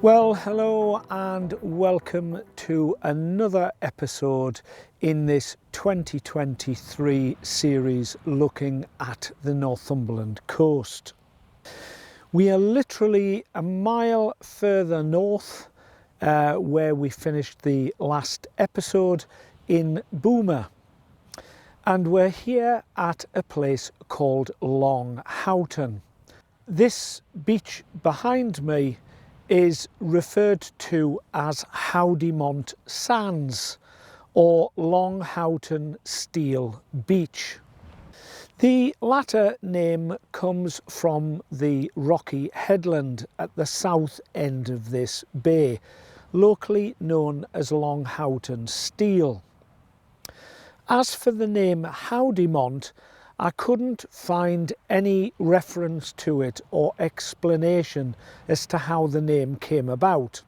Well, hello and welcome to another episode in this 2023 series looking at the Northumberland coast. We are literally a mile further north where we finished the last episode in Boomer, and we're here at a place called Longhouton. This beach behind me is referred to as Howdymont Sands or Longhouton Steel Beach. The latter name comes from the rocky headland at the south end of this bay, locally known as Longhouton Steel. As for the name Howdymont, I couldn't find any reference to it or explanation as to how the name came about.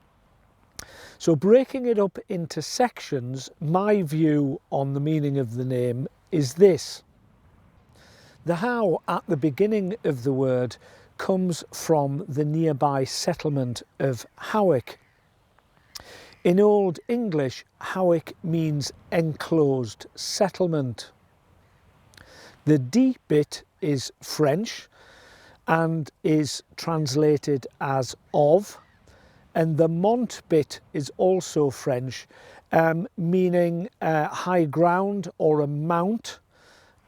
So breaking it up into sections, my view on the meaning of the name is this. The How at the beginning of the word comes from the nearby settlement of Howick. In Old English, Howick means enclosed settlement. The D bit is French and is translated as of, and the mont bit is also French, meaning high ground or a mount,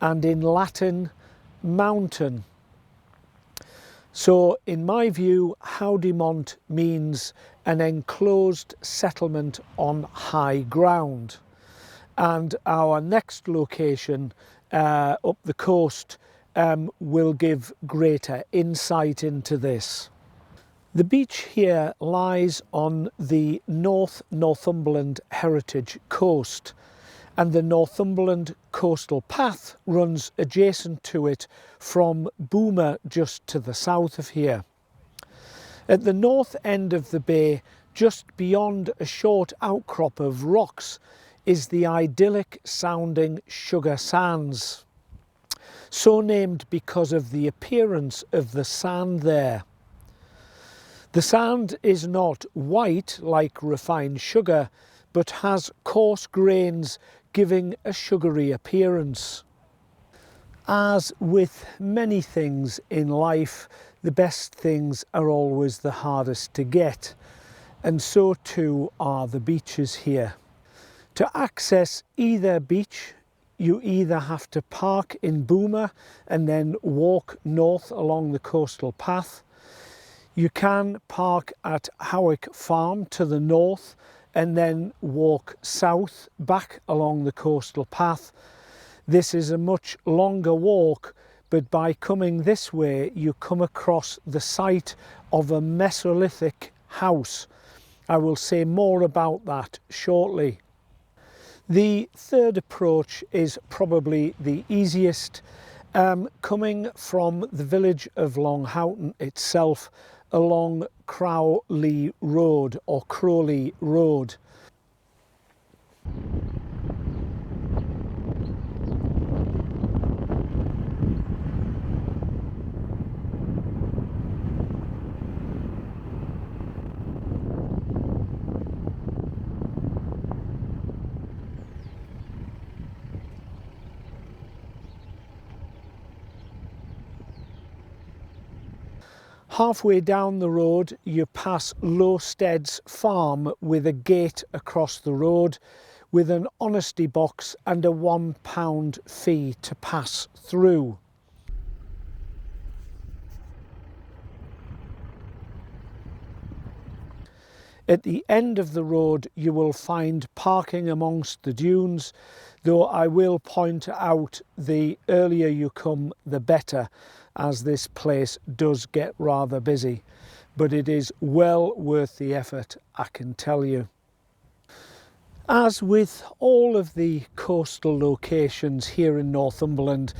and in Latin, mountain. So in my view, Howdymont means an enclosed settlement on high ground, and our next location up the coast will give greater insight into this. The beach here lies on the North Northumberland Heritage Coast, and the Northumberland Coastal Path runs adjacent to it from Boomer just to the south of here. At the north end of the bay, just beyond a short outcrop of rocks, is the idyllic sounding Sugar Sands, so named because of the appearance of the sand there. The sand is not white like refined sugar, but has coarse grains giving a sugary appearance. As with many things in life, the best things are always the hardest to get, and so too are the beaches here. To access either beach, you either have to park in Boomer and then walk north along the coastal path. You can park at Howick Farm to the north and then walk south back along the coastal path. This is a much longer walk, but by coming this way, you come across the site of a Mesolithic house. I will say more about that shortly. The third approach is probably the easiest, coming from the village of Longhouton itself along Crowley Road or Crowley Road. Halfway down the road, you pass Lowstead's farm with a gate across the road with an honesty box and a £1 fee to pass through. At the end of the road, you will find parking amongst the dunes, though I will point out the earlier you come, the better, as this place does get rather busy, but it is well worth the effort, I can tell you. As with all of the coastal locations here in Northumberland,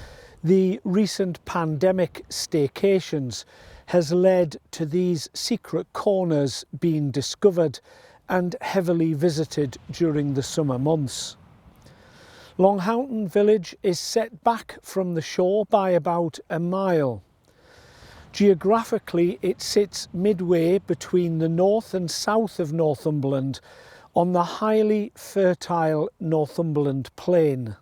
The recent pandemic staycations has led to these secret corners being discovered and heavily visited during the summer months. Longhouton village is set back from the shore by about a mile. Geographically, it sits midway between the north and south of Northumberland on the highly fertile Northumberland plain.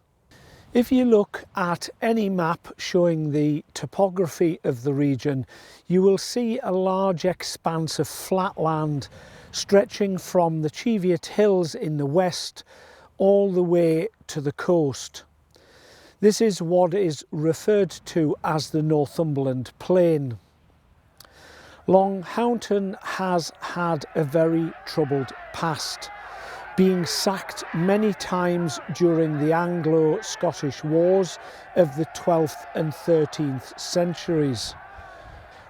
If you look at any map showing the topography of the region, you will see a large expanse of flat land stretching from the Cheviot Hills in the west all the way to the coast. This is what is referred to as the Northumberland Plain. Longhouton has had a very troubled past, being sacked many times during the Anglo-Scottish Wars of the 12th and 13th centuries.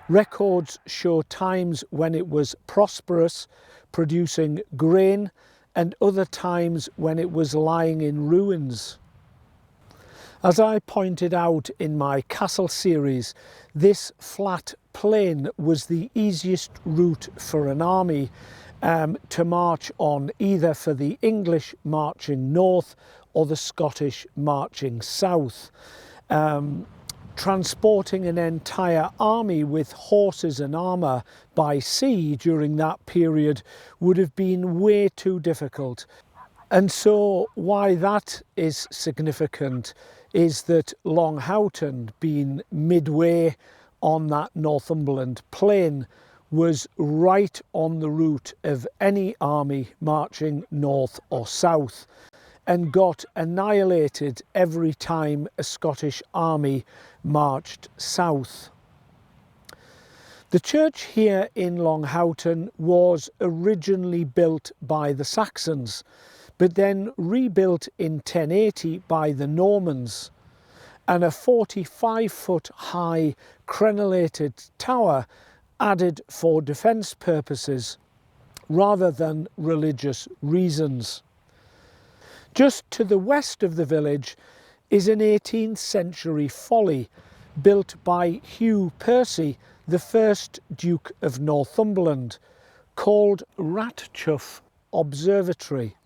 Records show times when it was prosperous, producing grain, and other times when it was lying in ruins. As I pointed out in my castle series, this flat plain was the easiest route for an army to march on, either for the English marching north or the Scottish marching south. Transporting an entire army with horses and armour by sea during that period would have been way too difficult. And so why that is significant is that Longhouton, being midway on that Northumberland plain, was right on the route of any army marching north or south, and got annihilated every time a Scottish army marched south. The church here in Longhouton was originally built by the Saxons, but then rebuilt in 1080 by the Normans, and a 45-foot high crenellated tower added for defence purposes rather than religious reasons. Just to the west of the village is an 18th century folly built by Hugh Percy, the first Duke of Northumberland, called Ratchuff Observatory.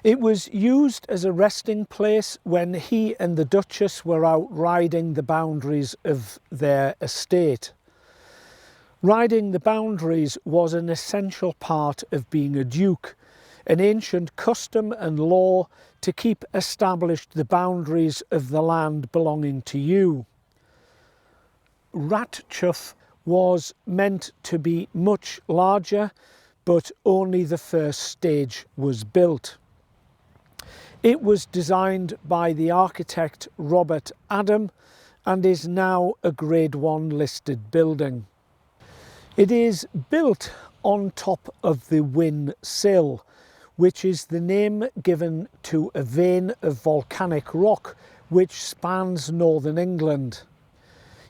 It was used as a resting place when he and the Duchess were out riding the boundaries of their estate. Riding the boundaries was an essential part of being a duke, an ancient custom and law to keep established the boundaries of the land belonging to you. Ratchuff was meant to be much larger, but only the first stage was built. It was designed by the architect Robert Adam and is now a Grade 1 listed building. It is built on top of the Wyn Sill, which is the name given to a vein of volcanic rock which spans northern England.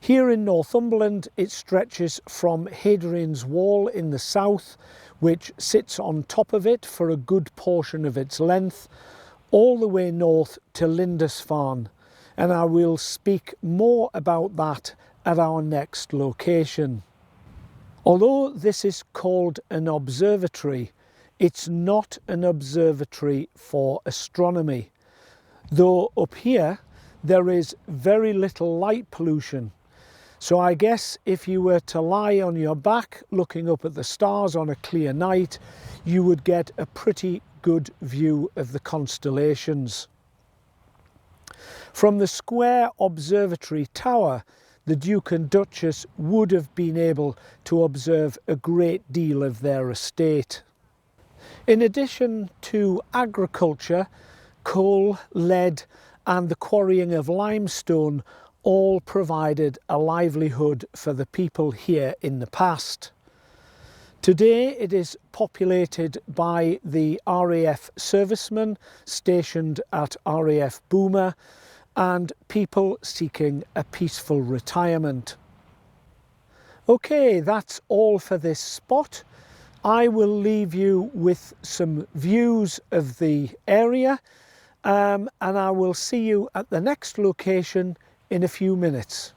Here in Northumberland, it stretches from Hadrian's Wall in the south, which sits on top of it for a good portion of its length, all the way north to Lindisfarne, and I will speak more about that at our next location. Although this is called an observatory, it's not an observatory for astronomy, though up here there is very little light pollution. So I guess if you were to lie on your back looking up at the stars on a clear night, you would get a pretty good view of the constellations. From the square observatory tower, the Duke and Duchess would have been able to observe a great deal of their estate. In addition to agriculture, coal, lead and the quarrying of limestone all provided a livelihood for the people here in the past. Today it is populated by the RAF servicemen stationed at RAF Boomer and people seeking a peaceful retirement. Okay, that's all for this spot. I will leave you with some views of the area and I will see you at the next location in a few minutes.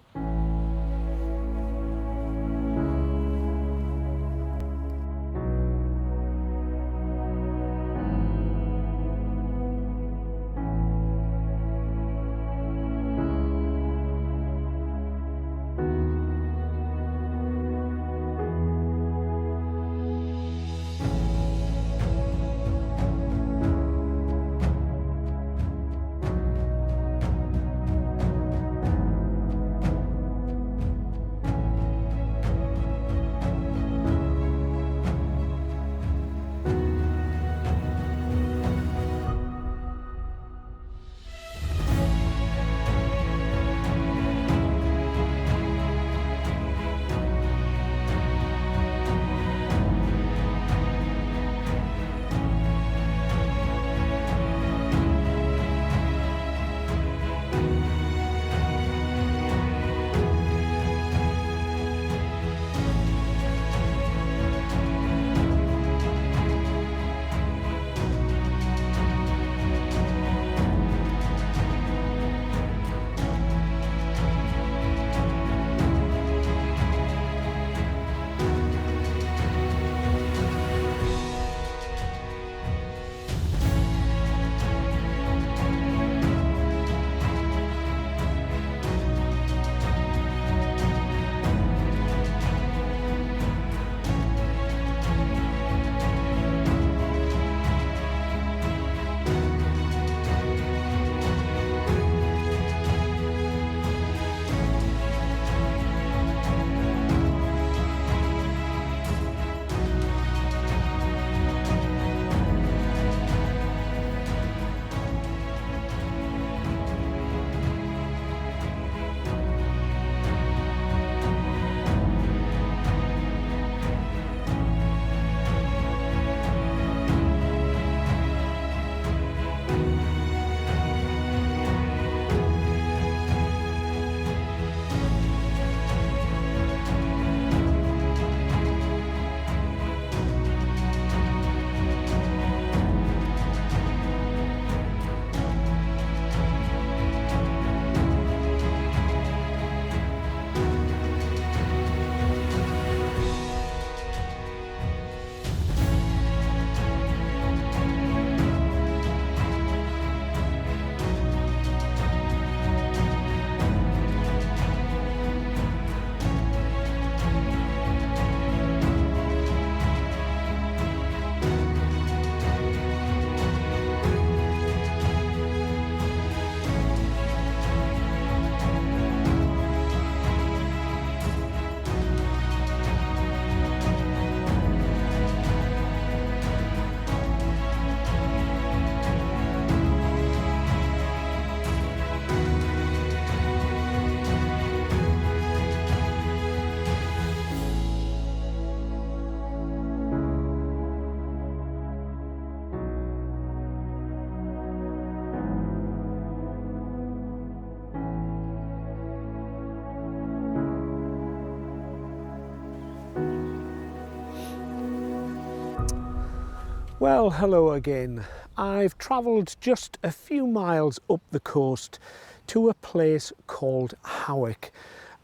Well, hello again. I've travelled just a few miles up the coast to a place called Howick,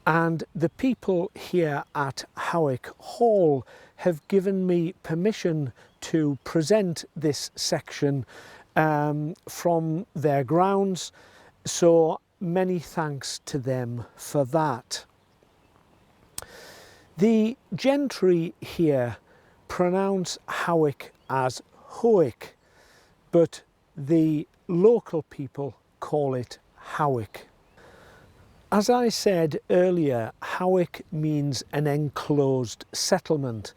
and the people here at Howick Hall have given me permission to present this section from their grounds, so many thanks to them for that. The gentry here pronounce Howick as Howick, but the local people call it Howick. As I said earlier, Howick means an enclosed settlement,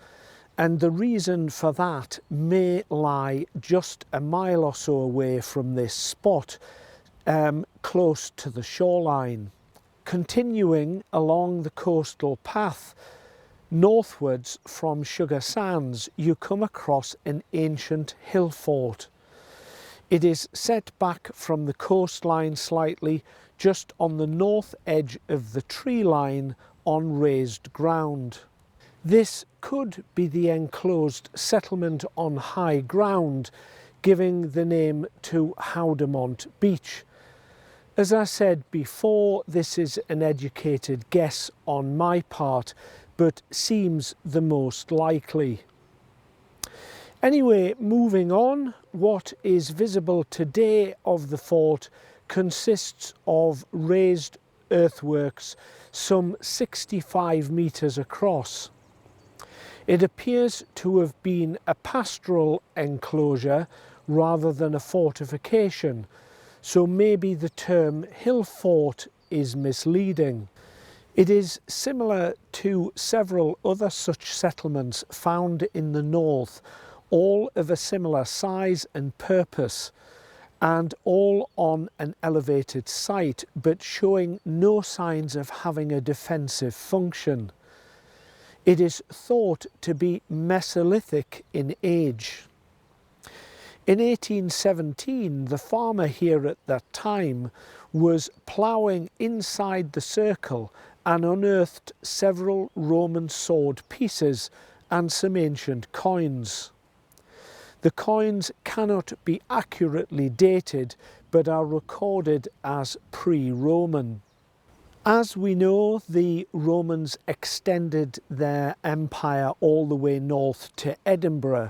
and the reason for that may lie just a mile or so away from this spot, close to the shoreline. Continuing along the coastal path northwards from Sugar Sands, you come across an ancient hill fort. It is set back from the coastline slightly, just on the north edge of the tree line on raised ground. This could be the enclosed settlement on high ground, giving the name to Howdemont Beach. As I said before, this is an educated guess on my part, but seems the most likely. Anyway, moving on, what is visible today of the fort consists of raised earthworks some 65 metres across. It appears to have been a pastoral enclosure rather than a fortification, so maybe the term hill fort is misleading. It is similar to several other such settlements found in the north, all of a similar size and purpose, and all on an elevated site, but showing no signs of having a defensive function. It is thought to be Mesolithic in age. In 1817, the farmer here at that time was ploughing inside the circle and unearthed several Roman sword pieces and some ancient coins. The coins cannot be accurately dated, but are recorded as pre-Roman. As we know, the Romans extended their empire all the way north to Edinburgh,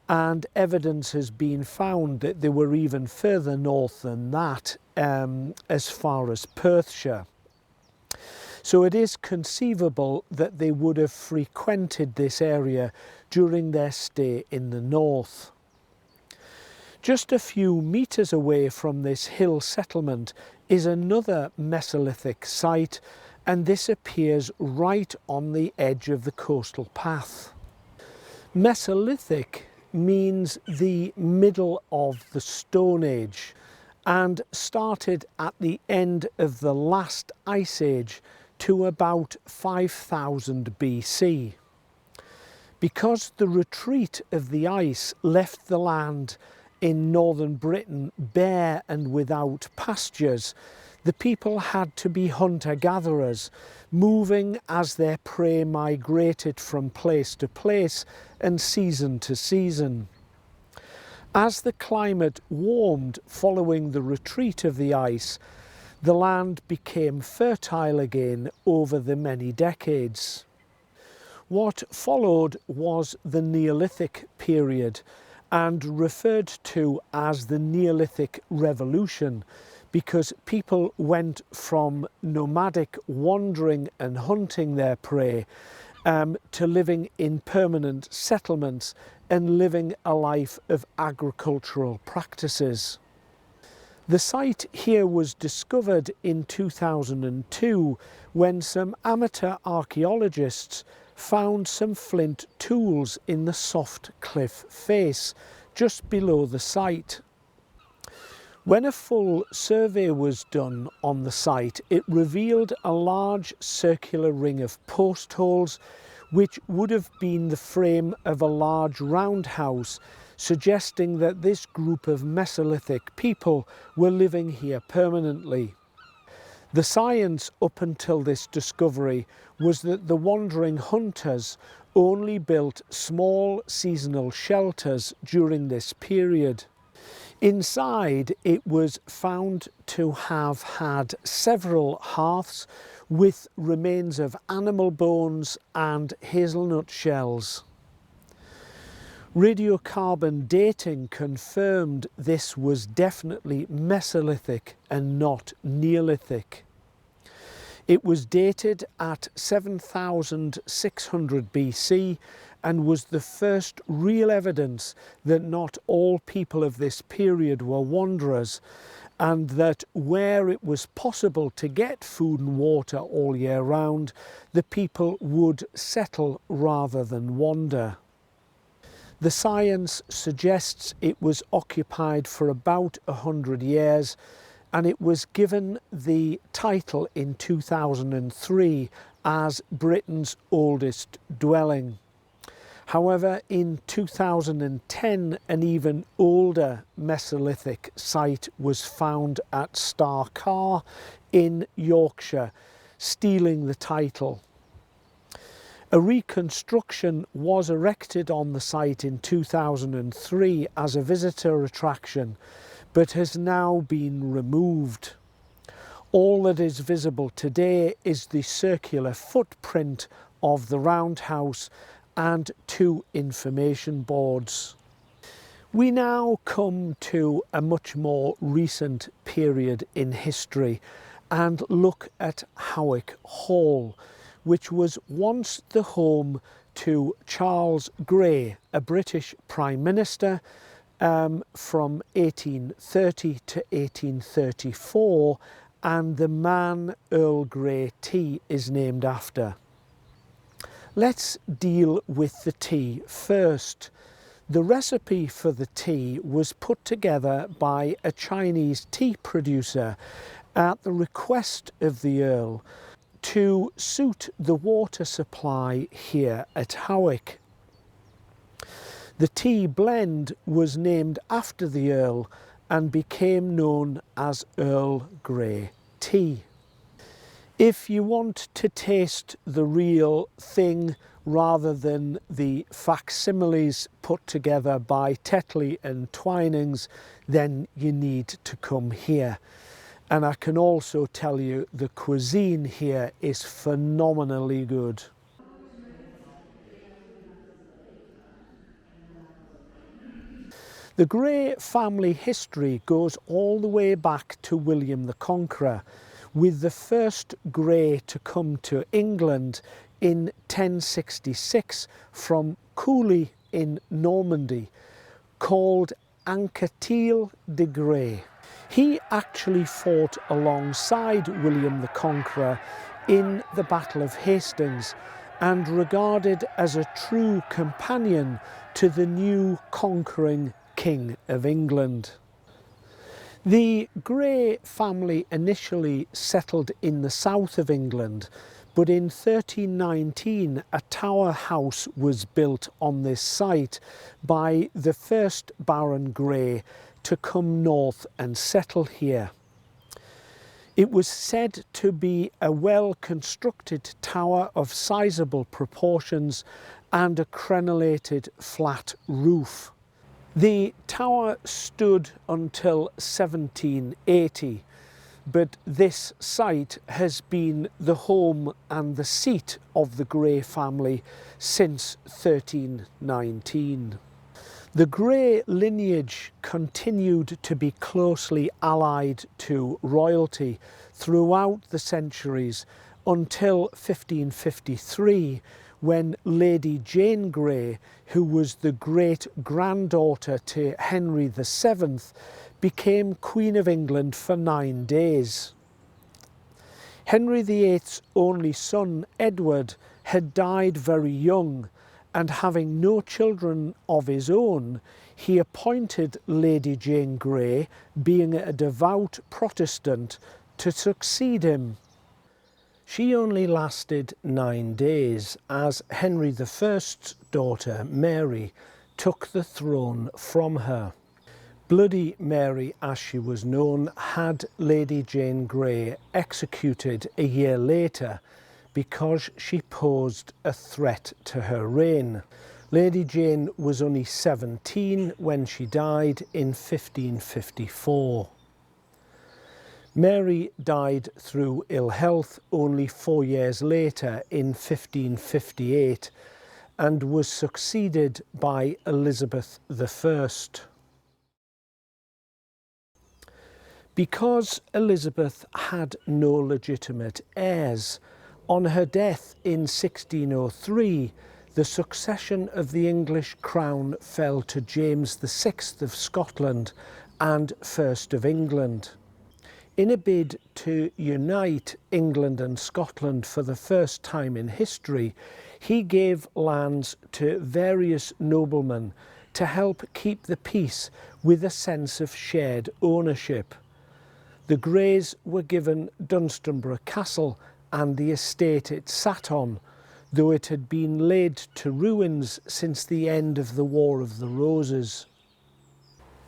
and evidence has been found that they were even further north than that, as far as Perthshire. So it is conceivable that they would have frequented this area during their stay in the north. Just a few metres away from this hill settlement is another Mesolithic site, and this appears right on the edge of the coastal path. Mesolithic means the middle of the Stone Age and started at the end of the last ice age to about 5000 BC. Because the retreat of the ice left the land in northern Britain bare and without pastures, the people had to be hunter-gatherers, moving as their prey migrated from place to place and season to season. As the climate warmed following the retreat of the ice, the land became fertile again over the many decades. What followed was the Neolithic period, and referred to as the Neolithic Revolution, because people went from nomadic wandering and hunting their prey to living in permanent settlements and living a life of agricultural practices. The site here was discovered in 2002 when some amateur archaeologists found some flint tools in the soft cliff face just below the site. When a full survey was done on the site, it revealed a large circular ring of post holes which would have been the frame of a large roundhouse, suggesting that this group of Mesolithic people were living here permanently. The science up until this discovery was that the wandering hunters only built small seasonal shelters during this period. Inside, it was found to have had several hearths with remains of animal bones and hazelnut shells. Radiocarbon dating confirmed this was definitely Mesolithic and not Neolithic. It was dated at 7600 BC and was the first real evidence that not all people of this period were wanderers, and that where it was possible to get food and water all year round, the people would settle rather than wander. The science suggests it was occupied for about 100 years, and it was given the title in 2003 as Britain's oldest dwelling. However, in 2010, an even older Mesolithic site was found at Starcar in Yorkshire, stealing the title. A reconstruction was erected on the site in 2003 as a visitor attraction, but has now been removed. All that is visible today is the circular footprint of the roundhouse and 2 information boards. We now come to a much more recent period in history and look at Howick Hall, which was once the home to Charles Grey, a British Prime Minister from 1830 to 1834, and the man Earl Grey Tea is named after. Let's deal with the tea first. The recipe for the tea was put together by a Chinese tea producer at the request of the Earl to suit the water supply here at Howick. The tea blend was named after the Earl and became known as Earl Grey Tea. If you want to taste the real thing rather than the facsimiles put together by Tetley and Twinings, then you need to come here. And I can also tell you the cuisine here is phenomenally good. The Grey family history goes all the way back to William the Conqueror, with the first Grey to come to England in 1066 from Cooley in Normandy, called Anquetil de Grey. He actually fought alongside William the Conqueror in the Battle of Hastings and regarded as a true companion to the new conquering King of England. The Grey family initially settled in the south of England, but in 1319 a tower house was built on this site by the first Baron Grey to come north and settle here. It was said to be a well-constructed tower of sizable proportions and a crenellated flat roof. The tower stood until 1780, but this site has been the home and the seat of the Grey family since 1319. The Grey lineage continued to be closely allied to royalty throughout the centuries until 1553, when Lady Jane Grey, who was the great-granddaughter to Henry VII, became Queen of England for 9 days. Henry VIII's only son, Edward, had died very young, and having no children of his own, he appointed Lady Jane Grey, being a devout Protestant, to succeed him. She only lasted 9 days, as Henry I's daughter, Mary, took the throne from her. Bloody Mary, as she was known, had Lady Jane Grey executed a year later because she posed a threat to her reign. Lady Jane was only 17 when she died in 1554. Mary died through ill health only 4 years later in 1558 and was succeeded by Elizabeth I. Because Elizabeth had no legitimate heirs, on her death in 1603, the succession of the English crown fell to James VI of Scotland and First of England. In a bid to unite England and Scotland for the first time in history, he gave lands to various noblemen to help keep the peace with a sense of shared ownership. The Greys were given Dunstanburgh Castle and the estate it sat on, though it had been laid to ruins since the end of the War of the Roses.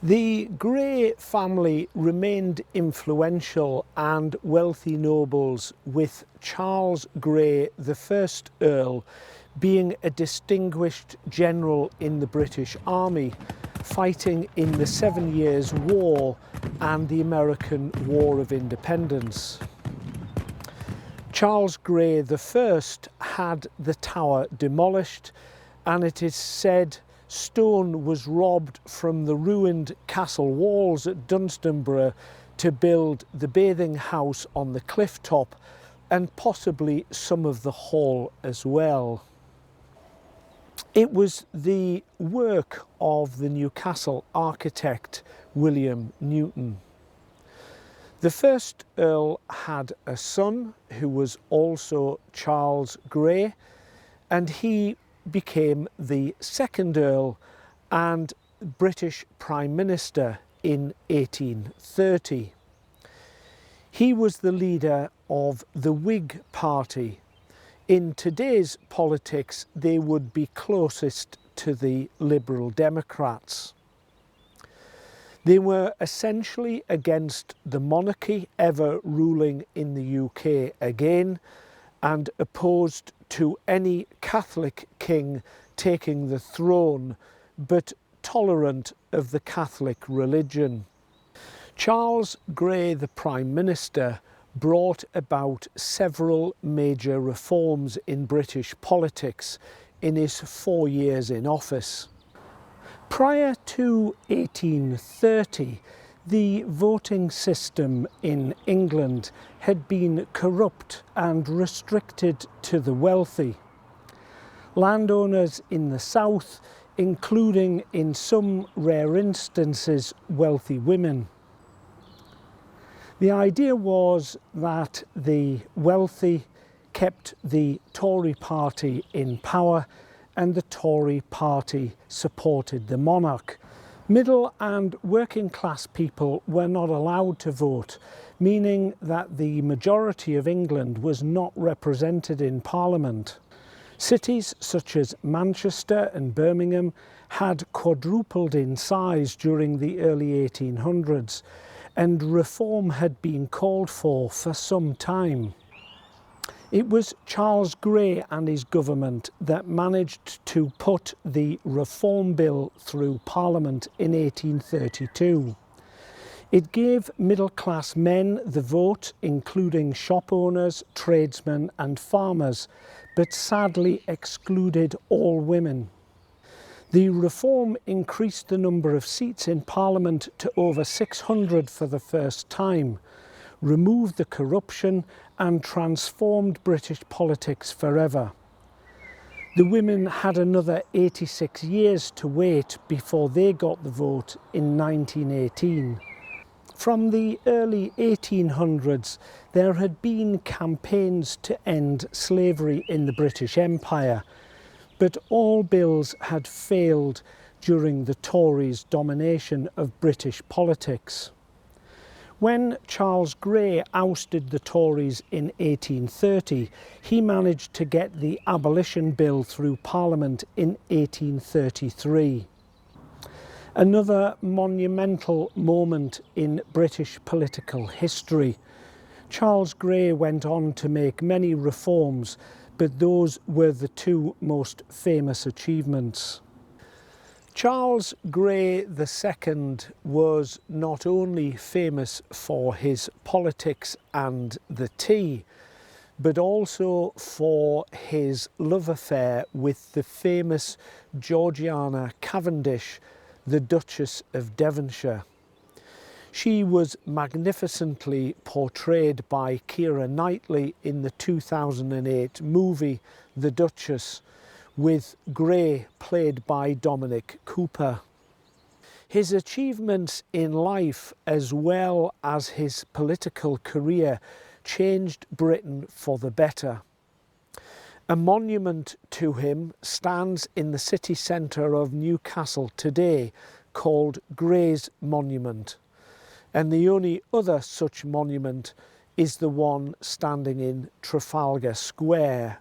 The Grey family remained influential and wealthy nobles, with Charles Grey, the first Earl, being a distinguished general in the British Army, fighting in the 7 Years' War and the American War of Independence. Charles Grey I had the tower demolished, and it is said stone was robbed from the ruined castle walls at Dunstanburgh to build the bathing house on the cliff top, and possibly some of the hall as well. It was the work of the Newcastle architect William Newton. The first Earl had a son who was also Charles Grey, and he became the second Earl and British Prime Minister in 1830. He was the leader of the Whig Party. In today's politics, they would be closest to the Liberal Democrats. They were essentially against the monarchy ever ruling in the UK again, and opposed to any Catholic king taking the throne, but tolerant of the Catholic religion. Charles Grey, the Prime Minister, brought about several major reforms in British politics in his 4 years in office. Prior to 1830, the voting system in England had been corrupt and restricted to the wealthy. Landowners in the south, including in some rare instances wealthy women. The idea was that the wealthy kept the Tory party in power, and the Tory party supported the monarch. Middle and working class people were not allowed to vote, meaning that the majority of England was not represented in Parliament. Cities such as Manchester and Birmingham had quadrupled in size during the early 1800s, and reform had been called for some time. It was Charles Grey and his government that managed to put the Reform Bill through Parliament in 1832. It gave middle-class men the vote, including shop owners, tradesmen and farmers, but sadly excluded all women. The reform increased the number of seats in Parliament to over 600 for the first time, removed the corruption and transformed British politics forever. The women had another 86 years to wait before they got the vote in 1918. From the early 1800s, there had been campaigns to end slavery in the British Empire, but all bills had failed during the Tories' domination of British politics. When Charles Grey ousted the Tories in 1830, he managed to get the Abolition Bill through Parliament in 1833. Another monumental moment in British political history. Charles Grey went on to make many reforms, but those were the two most famous achievements. Charles Grey II was not only famous for his politics and the tea, but also for his love affair with the famous Georgiana Cavendish, the Duchess of Devonshire. She was magnificently portrayed by Keira Knightley in the 2008 movie The Duchess, with Grey played by Dominic Cooper. His achievements in life as well as his political career changed Britain for the better. A monument to him stands in the city centre of Newcastle today, called Grey's Monument, and the only other such monument is the one standing in Trafalgar Square.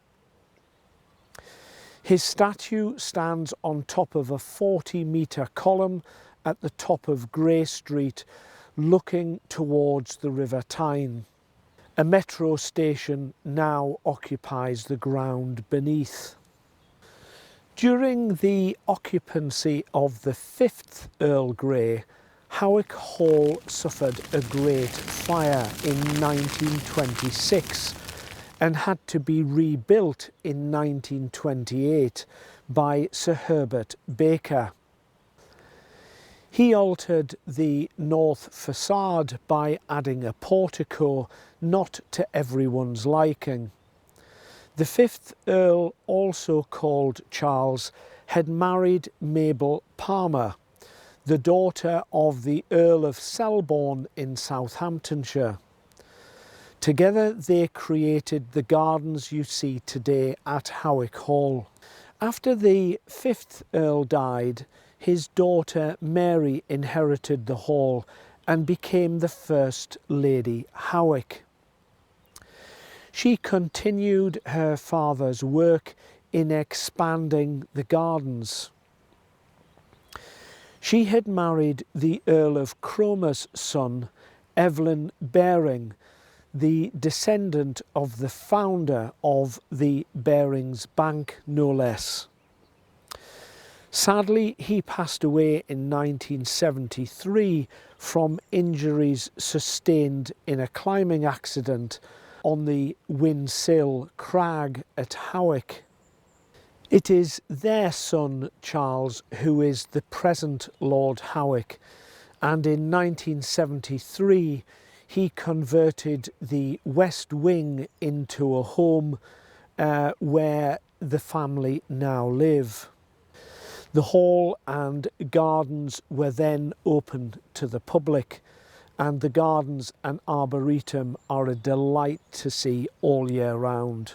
His statue stands on top of a 40-metre column at the top of Grey Street, looking towards the River Tyne. A metro station now occupies the ground beneath. During the occupancy of the 5th Earl Grey, Howick Hall suffered a great fire in 1926, and had to be rebuilt in 1928 by Sir Herbert Baker. He altered the north facade by adding a portico, not to everyone's liking. The fifth Earl, also called Charles, had married Mabel Palmer, the daughter of the Earl of Selborne in Southamptonshire. Together they created the gardens you see today at Howick Hall. After the fifth Earl died, his daughter Mary inherited the hall and became the first Lady Howick. She continued her father's work in expanding the gardens. She had married the Earl of Cromer's son, Evelyn Baring, the descendant of the founder of the Barings Bank, no less. Sadly, he passed away in 1973 from injuries sustained in a climbing accident on the Winsill Crag at Howick. It is their son, Charles, who is the present Lord Howick, and in 1973 he converted the West Wing into a home where the family now live. The hall and gardens were then opened to the public, and the gardens and arboretum are a delight to see all year round.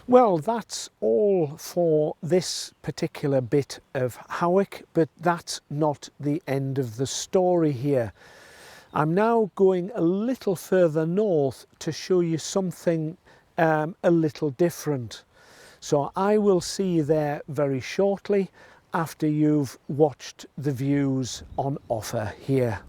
Well, that's all for this particular bit of Howick, but that's not the end of the story here. I'm now going a little further north to show you something a little different. So I will see you there very shortly after you've watched the views on offer here.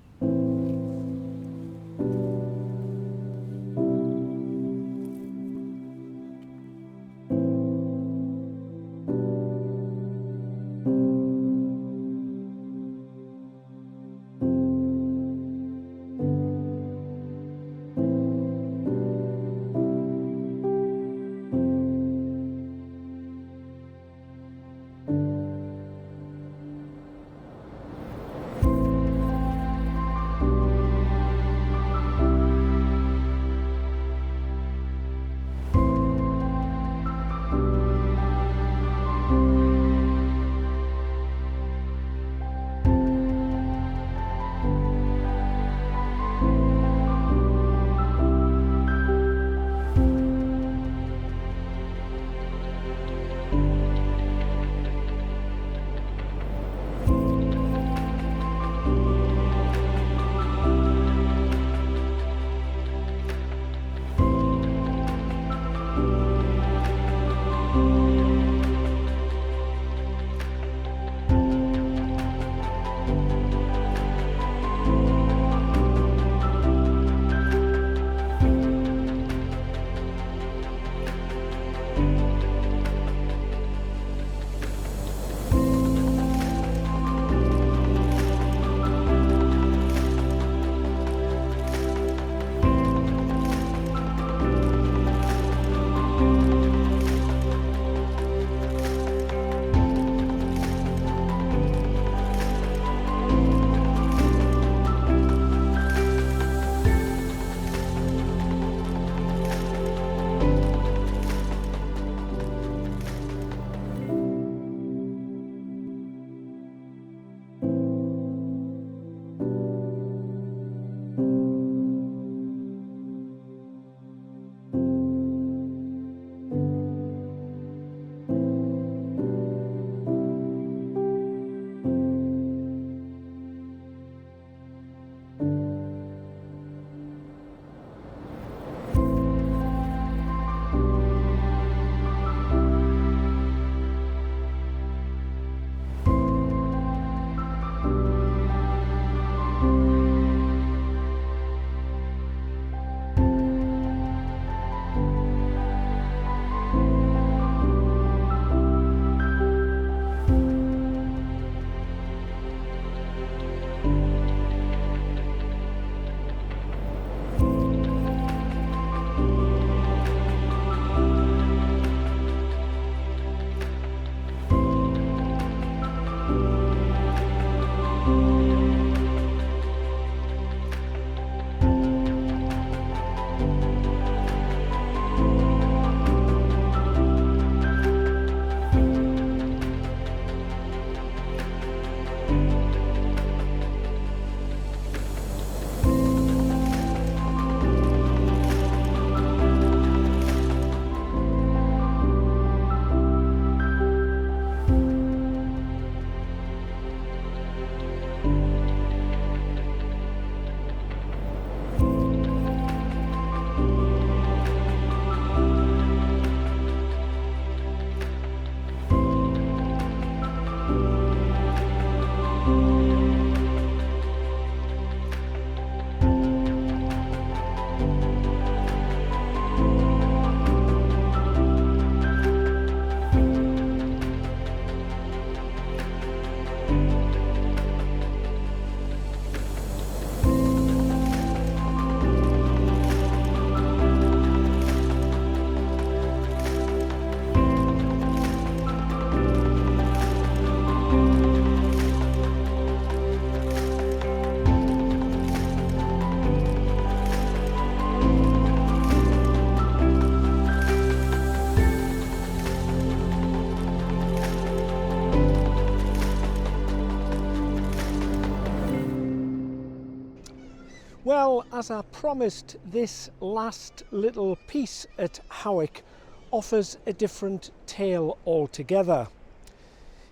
Well, as I promised, this last little piece at Howick offers a different tale altogether.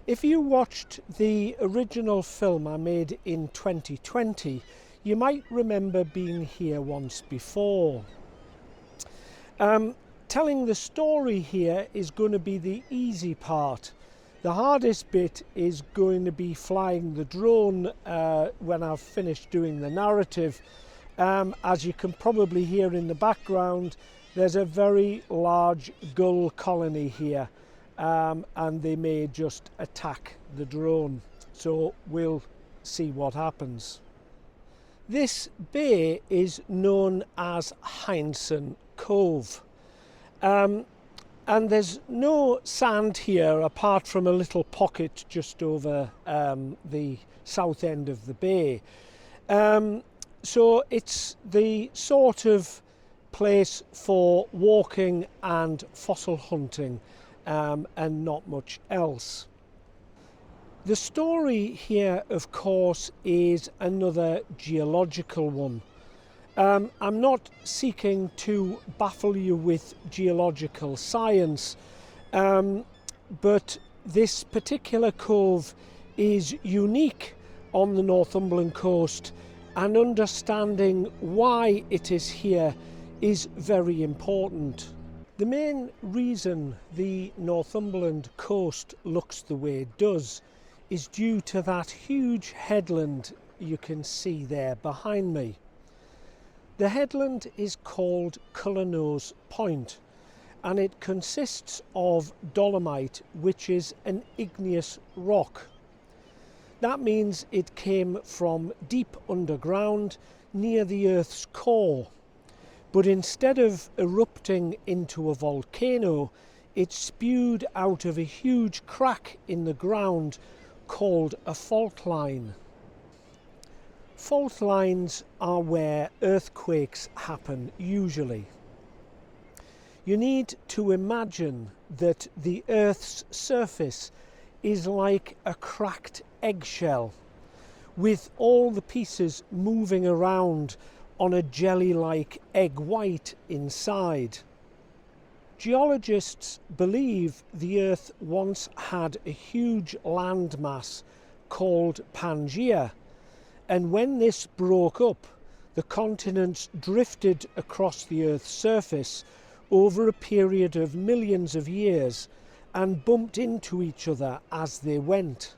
If you watched the original film I made in 2020, you might remember being here once before. Telling the story here is going to be the easy part. The hardest bit is going to be flying the drone when I've finished doing the narrative. As you can probably hear in the background, there's a very large gull colony here, and they may just attack the drone. So we'll see what happens. This bay is known as Hindson Cove. And there's no sand here apart from a little pocket just over the south end of the bay. So it's the sort of place for walking and fossil hunting, and not much else. The story here, of course, is another geological one. I'm not seeking to baffle you with geological science, but this particular cove is unique on the Northumberland coast, and understanding why it is here is very important. The main reason the Northumberland coast looks the way it does is due to that huge headland you can see there behind me. The headland is called Cullenose Point, and it consists of dolomite, which is an igneous rock. That means it came from deep underground near the Earth's core, but instead of erupting into a volcano, it spewed out of a huge crack in the ground called a fault line. Fault lines are where earthquakes happen usually. You need to imagine that the Earth's surface is like a cracked eggshell, with all the pieces moving around on a jelly-like egg white inside. Geologists believe the Earth once had a huge landmass called Pangaea, and when this broke up, the continents drifted across the Earth's surface over a period of millions of years and bumped into each other as they went.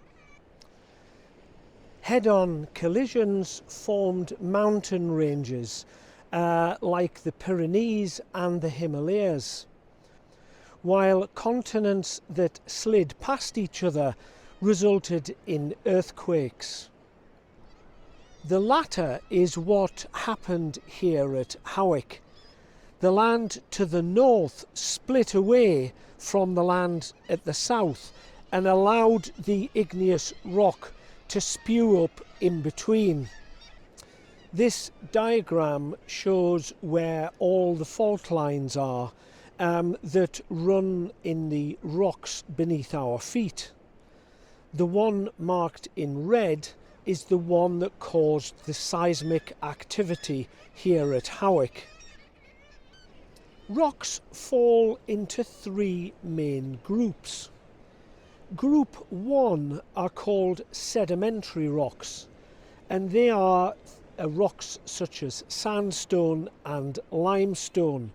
Head-on collisions formed mountain ranges like the Pyrenees and the Himalayas, while continents that slid past each other resulted in earthquakes. The latter is what happened here at Howick. The land to the north split away from the land at the south and allowed the igneous rock to spew up in between. This diagram shows where all the fault lines are that run in the rocks beneath our feet. The one marked in red is the one that caused the seismic activity here at Howick. Rocks fall into three main groups. Group 1 are called sedimentary rocks, and they are rocks such as sandstone and limestone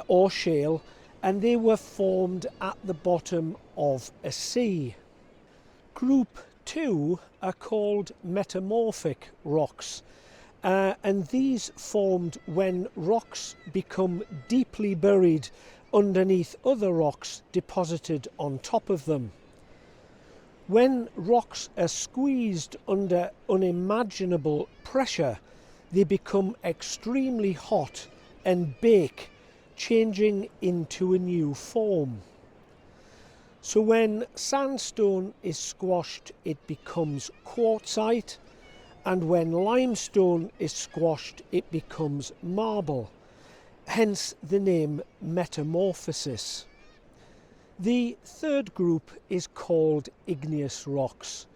or shale, and they were formed at the bottom of a sea. Group 2 are called metamorphic rocks, and these formed when rocks become deeply buried underneath other rocks deposited on top of them. When rocks are squeezed under unimaginable pressure, they become extremely hot and bake, changing into a new form. So when sandstone is squashed, it becomes quartzite, and when limestone is squashed, it becomes marble, hence the name metamorphosis. The third group is called igneous rocks,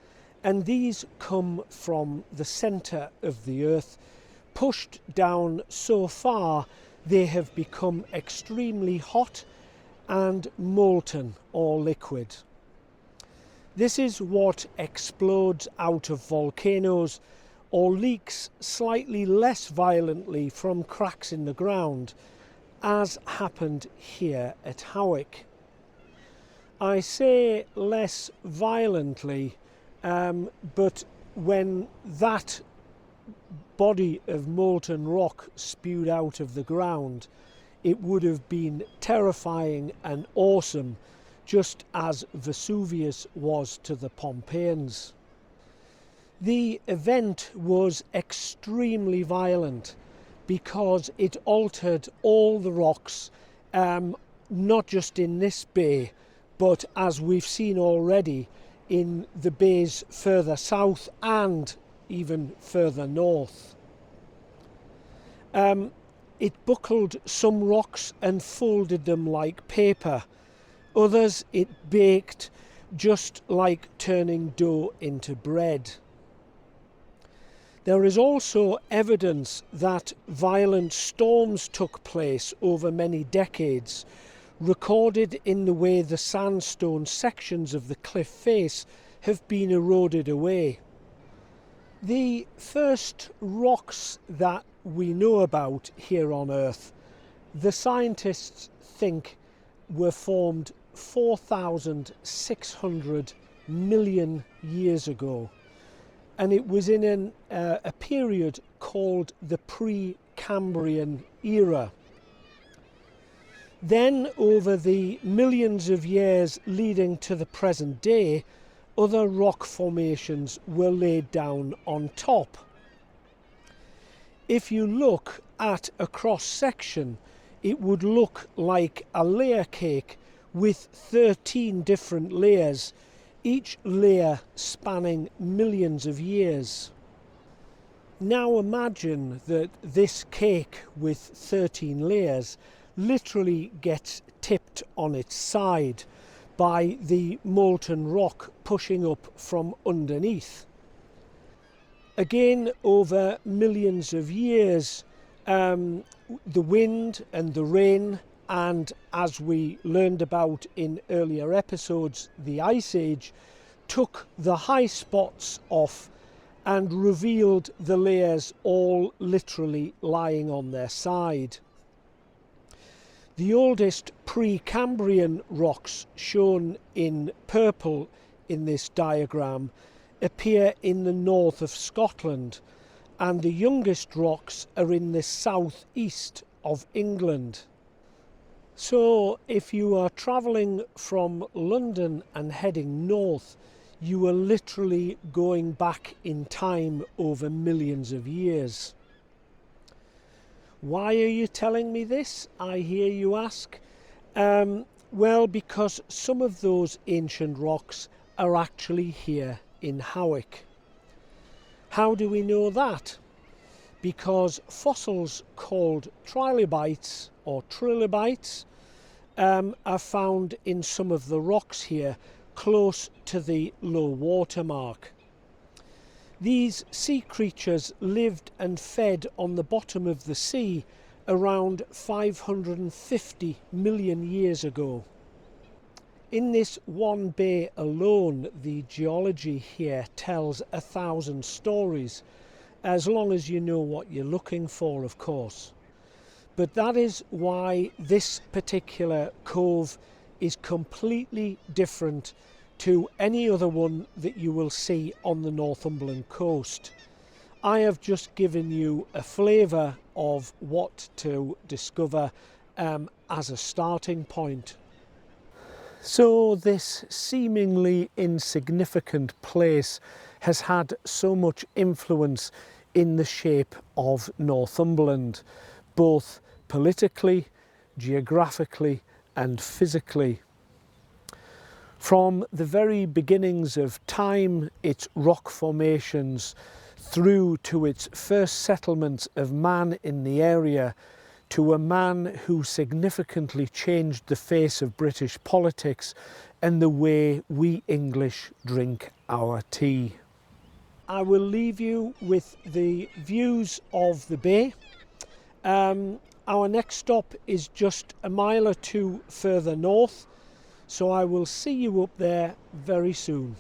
and these come from the centre of the earth, pushed down so far they have become extremely hot and molten or liquid. This is what explodes out of volcanoes or leaks slightly less violently from cracks in the ground, as happened here at Howick. I say less violently, but when that body of molten rock spewed out of the ground, it would have been terrifying and awesome, just as Vesuvius was to the Pompeians. The event was extremely violent because it altered all the rocks, not just in this bay, but as we've seen already in the bays further south and even further north. It buckled some rocks and folded them like paper. Others it baked, just like turning dough into bread. There is also evidence that violent storms took place over many decades, recorded in the way the sandstone sections of the cliff face have been eroded away. The first rocks that we know about here on Earth, the scientists think were formed 4,600 million years ago, and it was in a period called the Precambrian era. Then, over the millions of years leading to the present day, other rock formations were laid down on top. If you look at a cross-section, it would look like a layer cake with 13 different layers, each layer spanning millions of years. Now imagine that this cake with 13 layers literally gets tipped on its side by the molten rock pushing up from underneath. Again, over millions of years, the wind and the rain, and as we learned about in earlier episodes, the Ice Age, took the high spots off and revealed the layers all literally lying on their side. The oldest Precambrian rocks shown in purple in this diagram appear in the north of Scotland, and the youngest rocks are in the southeast of England. So if you are travelling from London and heading north, you are literally going back in time over millions of years. Why are you telling me this, I hear you ask? Well, because some of those ancient rocks are actually here in Howick. How do we know that? Because fossils called trilobites or trilobites are found in some of the rocks here close to the low water mark. These sea creatures lived and fed on the bottom of the sea around 550 million years ago. In this one bay alone, the geology here tells 1,000 stories, as long as you know what you're looking for, of course. But that is why this particular cove is completely different to any other one that you will see on the Northumberland coast. I have just given you a flavour of what to discover as a starting point. So this seemingly insignificant place has had so much influence in the shape of Northumberland, both politically, geographically and physically. From the very beginnings of time, its rock formations, through to its first settlement of man in the area, to a man who significantly changed the face of British politics and the way we English drink our tea. I will leave you with the views of the bay. Our next stop is just a mile or two further north, so I will see you up there very soon.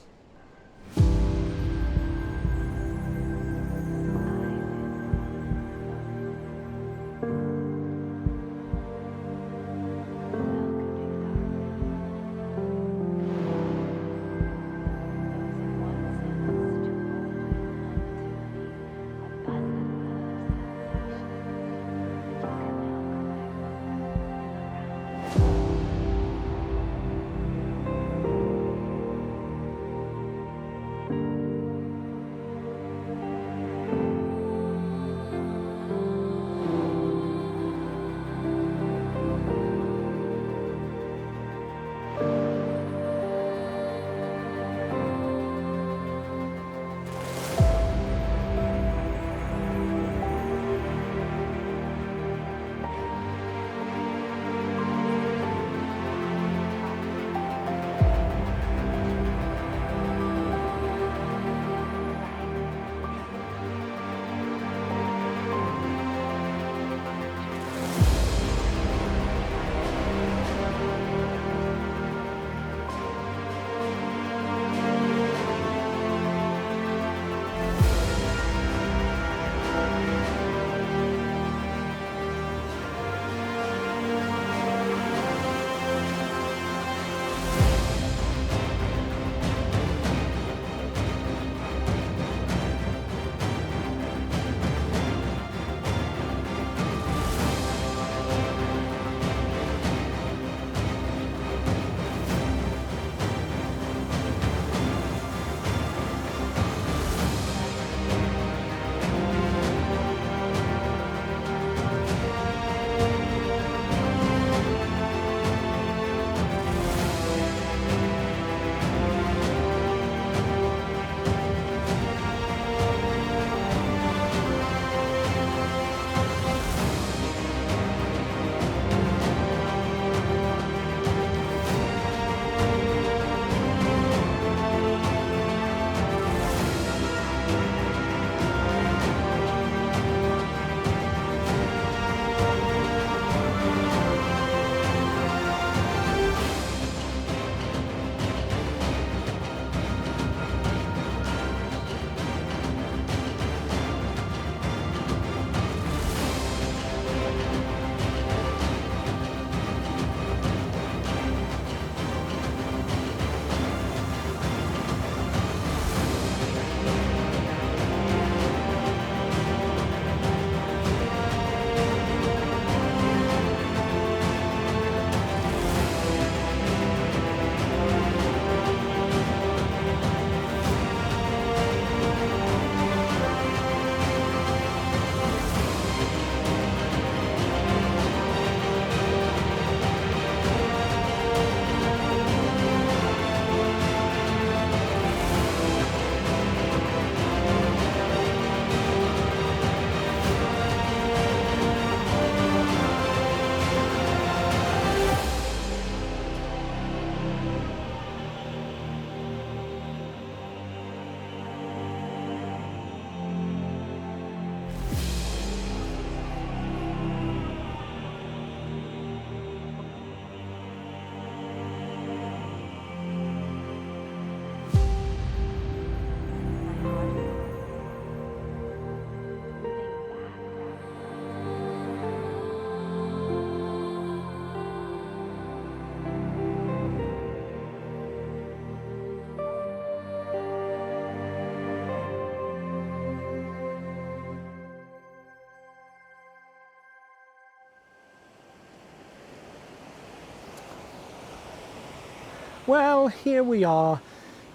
Well, here we are,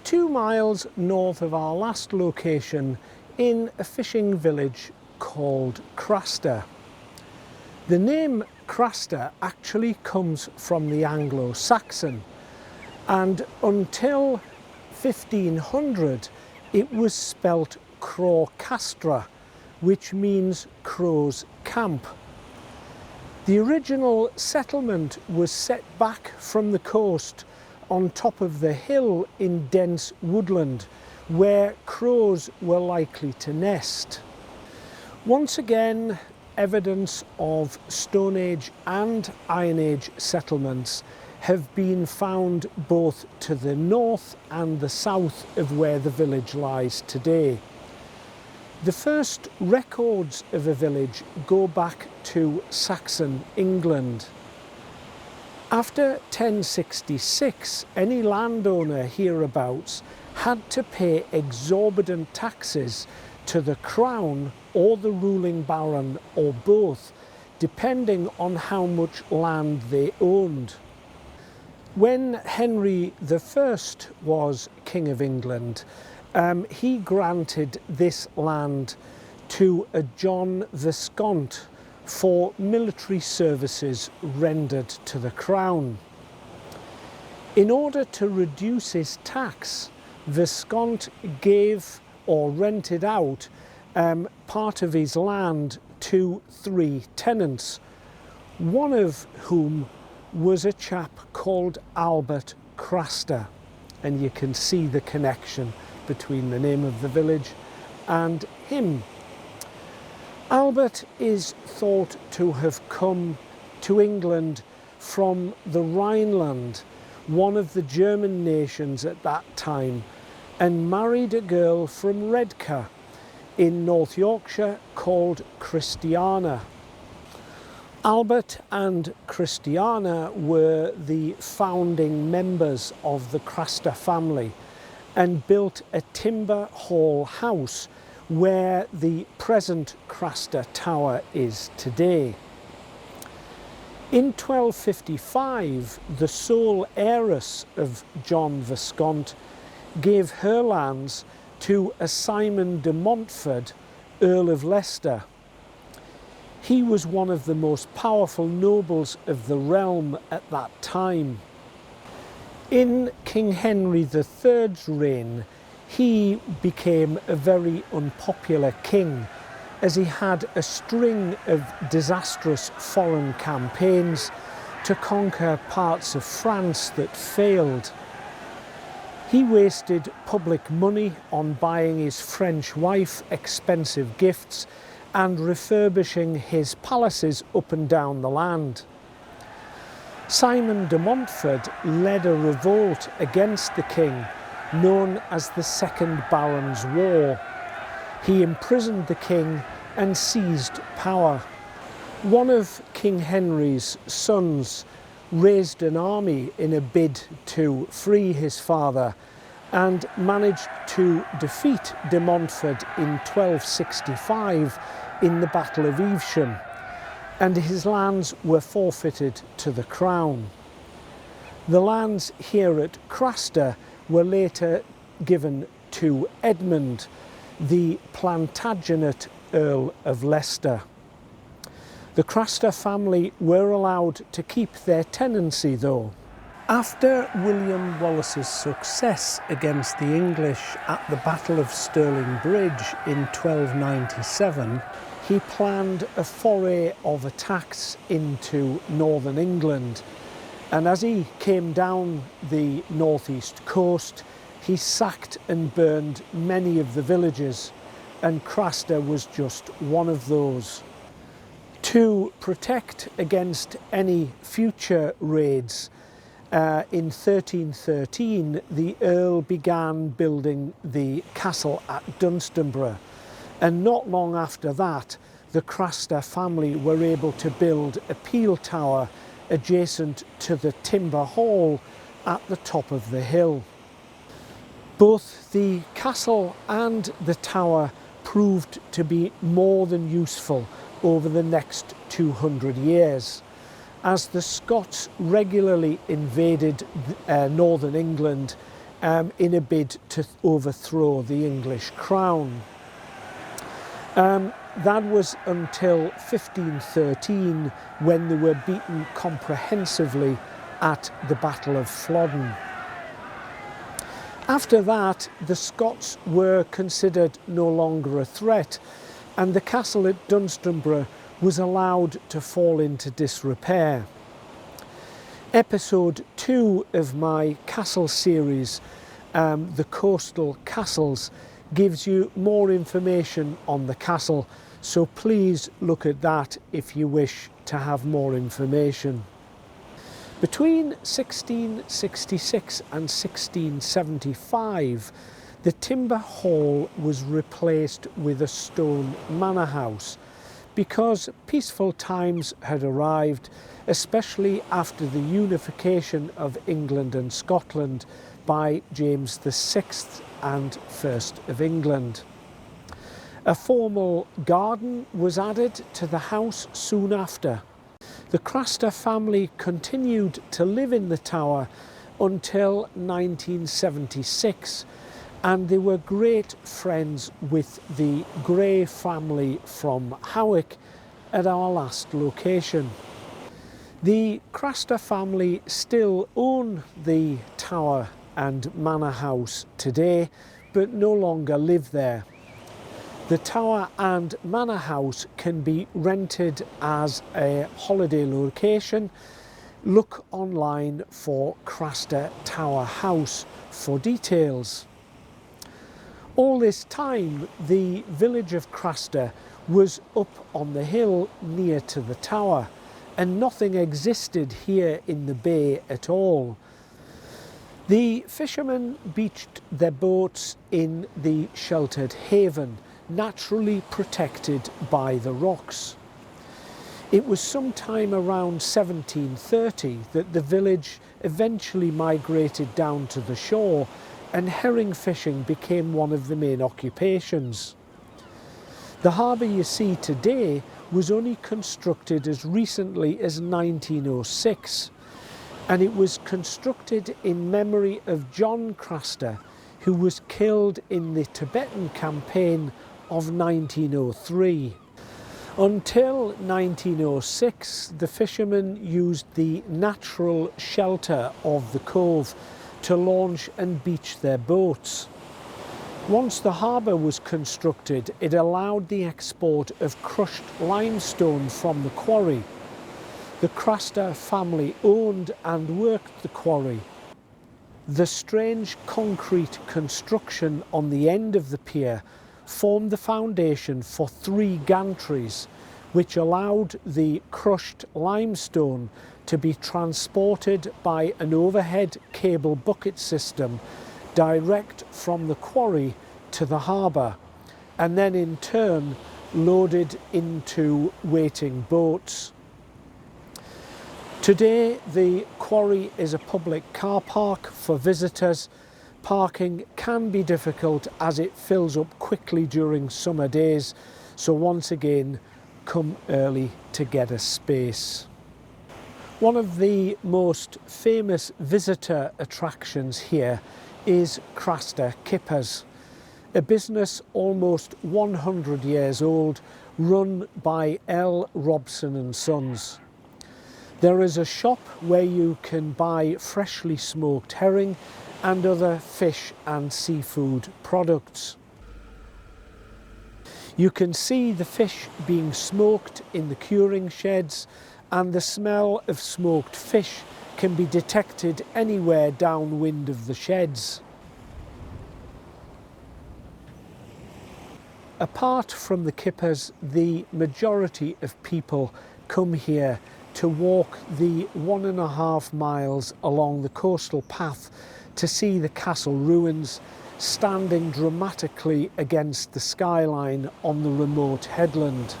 2 miles north of our last location in a fishing village called Craster. The name Craster actually comes from the Anglo-Saxon, and until 1500 it was spelt Crow-Castra, which means crow's camp. The original settlement was set back from the coast on top of the hill in dense woodland, where crows were likely to nest. Once again, evidence of Stone Age and Iron Age settlements have been found both to the north and the south of where the village lies today. The first records of a village go back to Saxon England. After 1066, any landowner hereabouts had to pay exorbitant taxes to the crown or the ruling baron or both, depending on how much land they owned. When Henry I was King of England, he granted this land to a John Viscount for military services rendered to the crown. In order to reduce his tax, Viscount gave or rented out part of his land to 3 tenants, one of whom was a chap called Albert Craster, and you can see the connection between the name of the village and him. Albert is thought to have come to England from the Rhineland, one of the German nations at that time, and married a girl from Redcar in North Yorkshire called Christiana. Albert and Christiana were the founding members of the Craster family and built a timber hall house where the present Craster Tower is today. In 1255, the sole heiress of John Viscount gave her lands to a Simon de Montfort, Earl of Leicester. He was one of the most powerful nobles of the realm at that time. In King Henry III's reign, he became a very unpopular king, as he had a string of disastrous foreign campaigns to conquer parts of France that failed. He wasted public money on buying his French wife expensive gifts and refurbishing his palaces up and down the land. Simon de Montfort led a revolt against the king, known as the Second Baron's War. He imprisoned the king and seized power. One of King Henry's sons raised an army in a bid to free his father and managed to defeat de Montfort in 1265 in the Battle of Evesham, and his lands were forfeited to the crown. The lands here at Craster were later given to Edmund, the Plantagenet Earl of Leicester. The Craster family were allowed to keep their tenancy though. After William Wallace's success against the English at the Battle of Stirling Bridge in 1297, he planned a foray of attacks into northern England, and as he came down the northeast coast, he sacked and burned many of the villages, and Craster was just one of those. To protect against any future raids, in 1313 the Earl began building the castle at Dunstanburgh, and not long after that the Craster family were able to build a peel tower adjacent to the timber hall at the top of the hill. Both the castle and the tower proved to be more than useful over the next 200 years, as the Scots regularly invaded northern England in a bid to overthrow the English crown. That was until 1513, when they were beaten comprehensively at the Battle of Flodden. After that, the Scots were considered no longer a threat, and the castle at Dunstanburgh was allowed to fall into disrepair. Episode 2 of my castle series the coastal castles, gives you more information on the castle, so please look at that if you wish to have more information. Between 1666 and 1675, the timber hall was replaced with a stone manor house because peaceful times had arrived, especially after the unification of England and Scotland by James VI and First of England. A formal garden was added to the house soon after. The Craster family continued to live in the tower until 1976, and they were great friends with the Grey family from Howick at our last location. The Craster family still own the tower and manor house today, but no longer live there. The tower and manor house can be rented as a holiday location. Look online for Craster Tower House for details. All this time, the village of Craster was up on the hill near to the tower, and nothing existed here in the bay at all. The fishermen beached their boats in the sheltered haven, naturally protected by the rocks. It was sometime around 1730 that the village eventually migrated down to the shore, and herring fishing became one of the main occupations. The harbour you see today was only constructed as recently as 1906, and it was constructed in memory of John Craster, who was killed in the Tibetan campaign of 1903. Until 1906, the fishermen used the natural shelter of the cove to launch and beach their boats. Once the harbour was constructed, it allowed the export of crushed limestone from the quarry. The Craster family owned and worked the quarry. The strange concrete construction on the end of the pier formed the foundation for 3 gantries, which allowed the crushed limestone to be transported by an overhead cable bucket system direct from the quarry to the harbour, and then in turn loaded into waiting boats. Today the quarry is a public car park for visitors. Parking can be difficult as it fills up quickly during summer days, so once again, come early to get a space. One of the most famous visitor attractions here is Craster Kippers, a business almost 100 years old, run by L. Robson and Sons. There is a shop where you can buy freshly smoked herring and other fish and seafood products. You can see the fish being smoked in the curing sheds, and the smell of smoked fish can be detected anywhere downwind of the sheds. Apart from the kippers, the majority of people come here to walk the 1.5 miles along the coastal path to see the castle ruins standing dramatically against the skyline on the remote headland.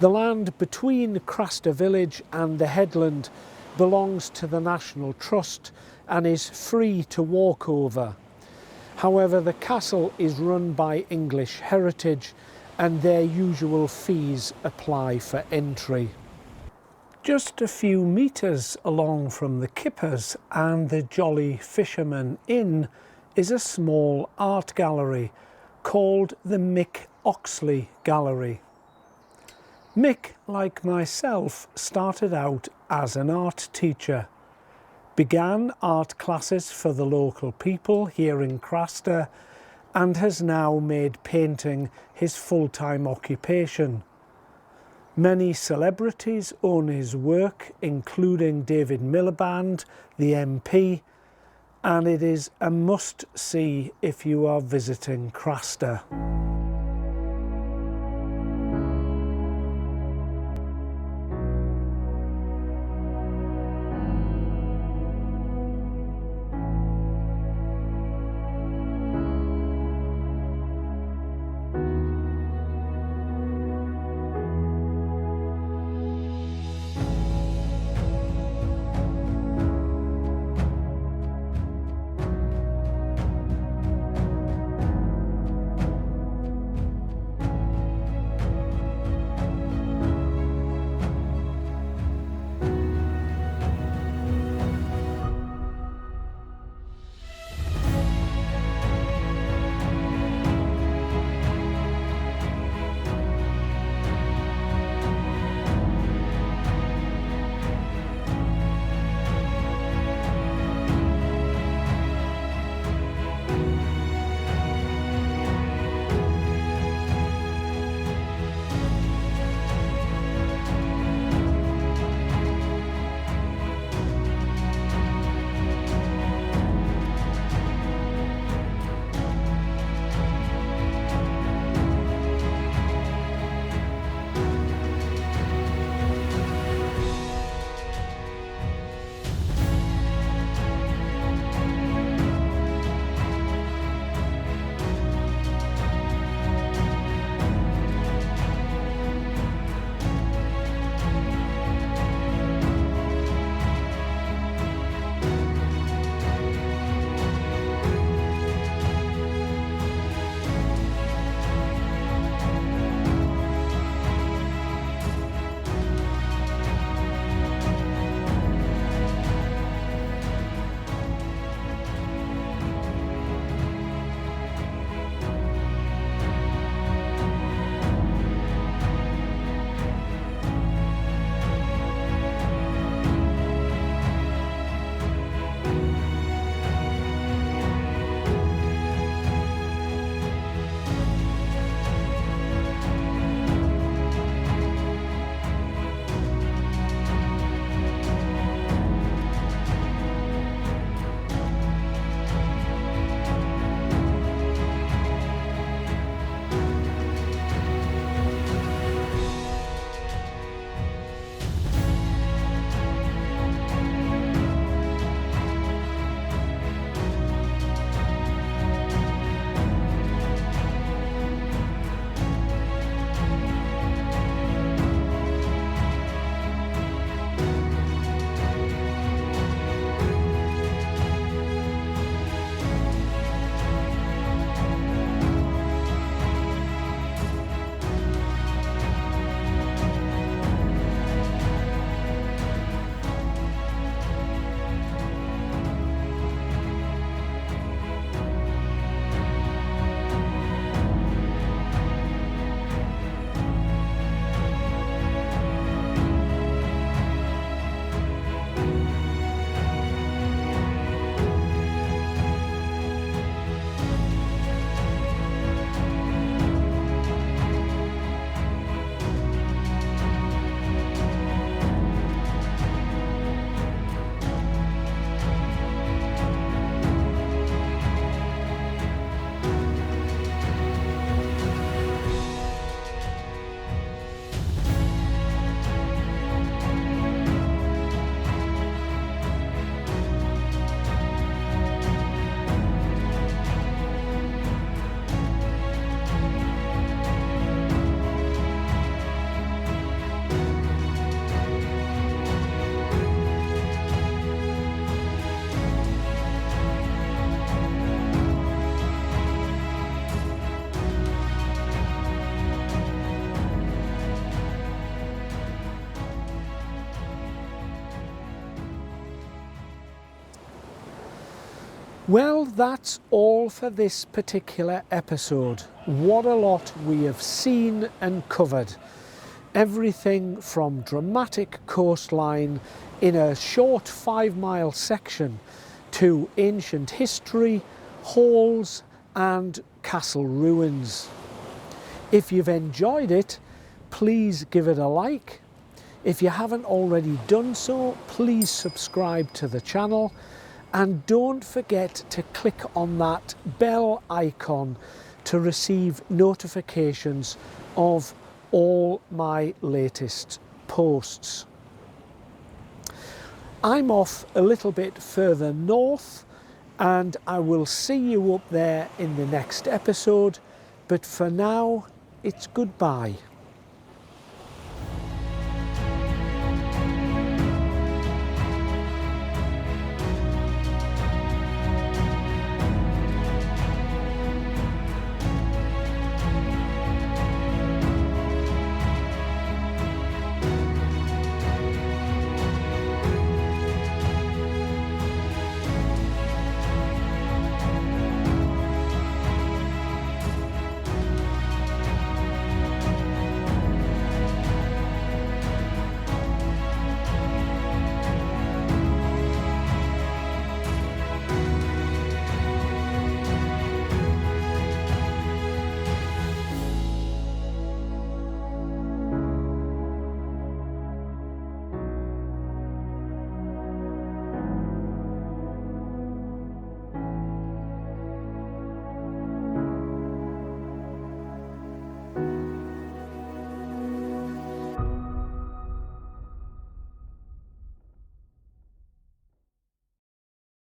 The land between Craster village and the headland belongs to the National Trust and is free to walk over. However, the castle is run by English Heritage and their usual fees apply for entry. Just a few metres along from the Kippers and the Jolly Fisherman Inn is a small art gallery called the Mick Oxley Gallery. Mick, like myself, started out as an art teacher, began art classes for the local people here in Craster, and has now made painting his full-time occupation. Many celebrities own his work, including David Miliband, the MP, and it is a must-see if you are visiting Craster. Well, that's all for this particular episode. What a lot we have seen and covered. Everything from dramatic coastline in a short 5-mile section to ancient history, halls and castle ruins. If you've enjoyed it, please give it a like. If you haven't already done so, please subscribe to the channel. and don't forget to click on that bell icon to receive notifications of all my latest posts. I'm off a little bit further north, and I will see you up there in the next episode, but for now it's goodbye.